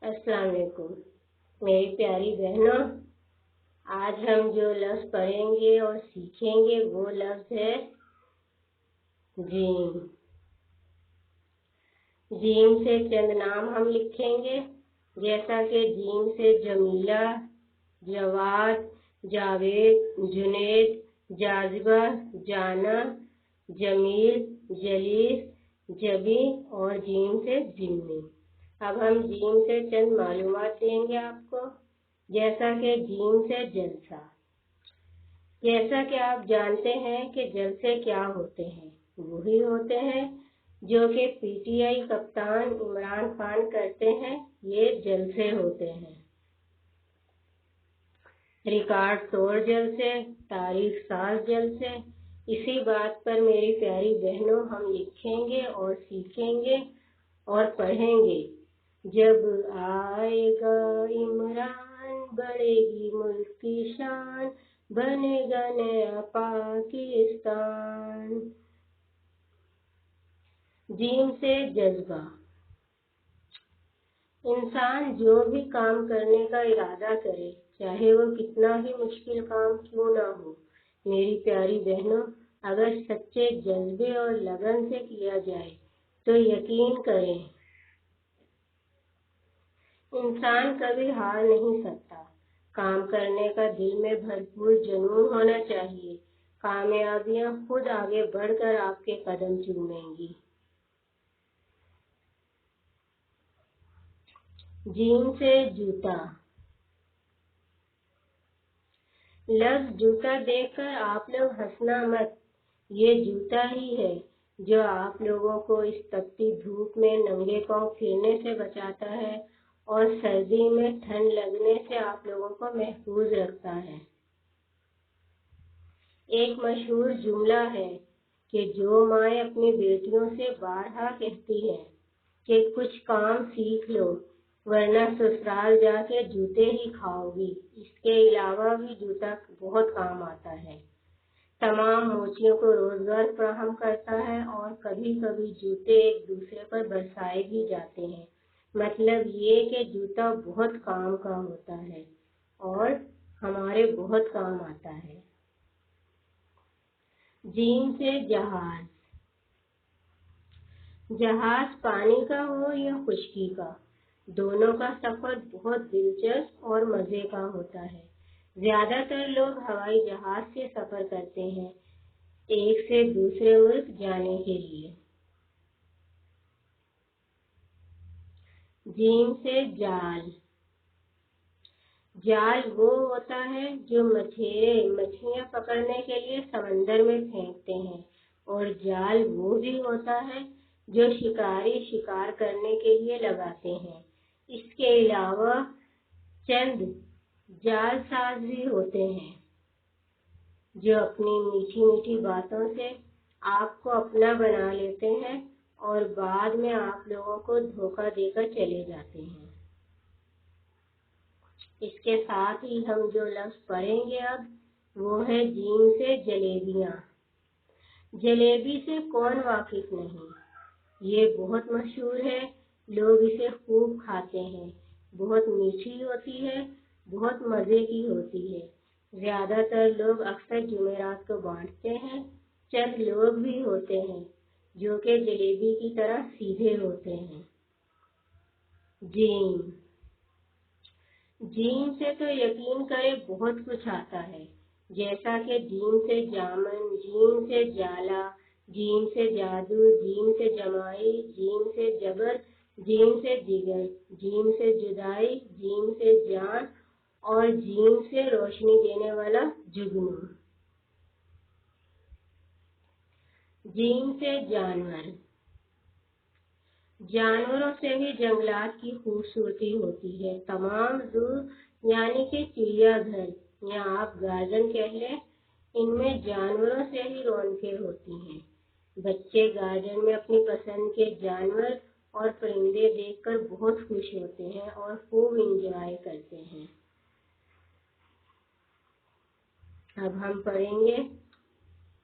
अस्सलाम वालेकुम मेरी प्यारी बहनों। आज हम जो लफ्ज़ पढ़ेंगे और सीखेंगे वो लफ्ज़ है जीम। जीम से चंद नाम हम लिखेंगे, जैसा कि जीम से जमीला, जवाद, जावेद, जुनेद, जाजिबा, जाना, जमील, जलीस, जबी और जीम से जिम्मी। अब हम जीम से चंद मालूमात देंगे आपको, जैसा कि जीम से जलसा। जैसा कि आप जानते हैं कि जलसे क्या होते हैं, वही होते हैं जो कि पीटीआई कप्तान इमरान खान करते हैं। ये जलसे होते हैं, रिकॉर्ड तोड़ जलसे, तारीख साज जलसे। इसी बात पर मेरी प्यारी बहनों हम लिखेंगे और सीखेंगे और पढ़ेंगे। जब आएगा इमरान बढ़ेगी मुल्क की शान, बनेगा नया पाकिस्तान। जीम से जज्बा। इंसान जो भी काम करने का इरादा करे, चाहे वो कितना ही मुश्किल काम क्यों ना हो, मेरी प्यारी बहनों, अगर सच्चे जज्बे और लगन से किया जाए तो यकीन करें इंसान कभी हार नहीं सकता। काम करने का दिल में भरपूर जुनून होना चाहिए। कामयाबियां खुद आगे बढ़कर आपके कदम चूमेंगी। जीम से जूता। लफ्ज़ जूता देखकर आप लोग हंसना मत। ये जूता ही है जो आप लोगों को इस तपती धूप में नंगे पांव फिरने से बचाता है और सर्दी में ठंड लगने से आप लोगों को महफूज रखता है। एक मशहूर जुमला है कि जो माएँ अपनी बेटियों से बारहा कहती है कि कुछ काम सीख लो वरना ससुराल जाके जूते ही खाओगी। इसके अलावा भी जूता बहुत काम आता है। तमाम मोचियों को रोजगार फराहम करता है और कभी कभी जूते एक दूसरे पर बरसाए भी जाते हैं। मतलब ये कि जूता बहुत काम का होता है और हमारे बहुत काम आता है। जीम से जहाज। जहाज पानी का हो या खुश्की का, दोनों का सफर बहुत दिलचस्प और मजे का होता है। ज्यादातर लोग हवाई जहाज से सफर करते हैं एक से दूसरे मुल्क जाने के लिए। जीम से जाल। जाल वो होता है जो मछलियां पकड़ने के लिए समंदर में फेंकते हैं, और जाल वो भी होता है जो शिकारी शिकार करने के लिए लगाते हैं। इसके अलावा चंद जाल साज भी होते हैं जो अपनी मीठी मीठी बातों से आपको अपना बना लेते हैं और बाद में आप लोगों को धोखा देकर चले जाते हैं। इसके साथ ही हम जो लफ्ज़ पढ़ेंगे अब वो है जीम से जलेबियाँ। जलेबी से कौन वाकिफ नहीं, ये बहुत मशहूर है। लोग इसे खूब खाते हैं। बहुत मीठी होती है, बहुत मज़े की होती है। ज़्यादातर लोग अक्सर जुमेरात को बांटते हैं। चंद लोग भी होते हैं जो कि जलेबी की तरह सीधे होते हैं। जीम से तो यकीन करें बहुत कुछ आता है, जैसा कि जीम से जामन, जीम से जाला, जीम से जादू, जीम से जमाई, जीम से जबर, जीम से जिगर, जीम से जुदाई, जीम से जान और जीम से रोशनी देने वाला जुगनू। जीम से जानवर। जानवरों से भी जंगलात की खूबसूरती होती है। तमाम ज़ू यानी कि चिड़ियाघर या आप गार्डन कह लें, इनमें जानवरों से ही रौनकें होती हैं। बच्चे गार्डन में अपनी पसंद के जानवर और परिंदे देखकर बहुत खुश होते हैं और खूब इंजॉय करते हैं। अब हम पढ़ेंगे,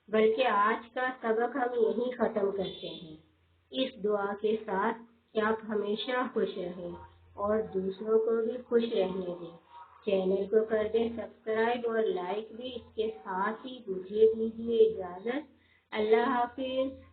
बल्कि आज का सबक हम यहीं ख़त्म करते हैं इस दुआ के साथ कि आप हमेशा खुश रहें اور دوسروں کو بھی خوش رہنے دیں۔ چینل کو کر دیں سبسکرائب اور لائک بھی، اس کے ساتھ ہی مجھے دیجیے اجازت۔ اللہ حافظ۔